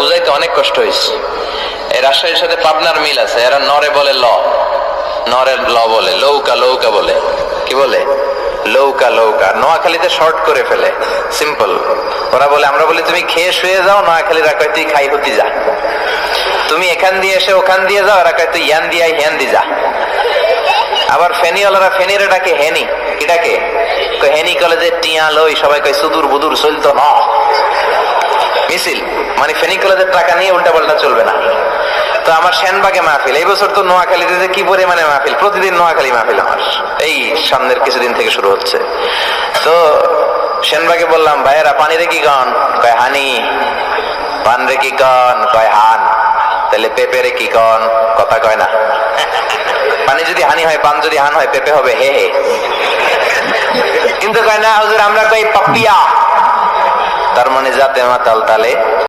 বুঝাইতে অনেক কষ্ট হয়েছে। এই রাজশাহীর সাথে পাবনার মিল আছে, এরা নরে বলে ল, নরের ল বলে, লৌকা লৌকা বলে, কি বলে লৌকা লৌকা। নোয়াখালীতে শর্ট করে ফেলে, সিম্পল। ওরা বলে, আমরা বলি তুমি খেয়ে শুয়ে যাও, নোয়াখালীরা কয় তুই খাই হতি যা। তুমি এখান দিয়ে এসে ওখান দিয়ে যাও, এরা কয় তুই ইয়ান দিয়ে হ্যান দি যা। আবার ফেনিওয়ালারা ফেনিরে ডাকে হেনি, কি ডাকে? হেনি কলেজে টিয়া লই, সবাই কয় সুদূর বুদুর চলতো না মিছিল, মানে ফেনী কলেজের টাকা নিয়ে উল্টা পাল্টা চলবে না। তো আমার সেনবাগে মাহফিল, এই বছর তো নোয়াখালীতে যে কি পরিমাণে মাহফিল, প্রতিদিন নোয়াখালী মাহফিল আমার এই সামনের কিছুদিন থেকে শুরু হচ্ছে। তো সেনবাগে বললাম, ভাইয়েরা পানি রে কি কন? কয় হানি। পান রে কি কন? কয় হান। তাহলে পেঁপে রে কি কন? কথা কয় না। পানি যদি হানি হয়, পান যদি হান হয়, পেঁপে হবে হে হে। কিন্তু কয় না হুজুর, আমরা কই পাপিয়া। তার মানে যাতে মাতাল তালে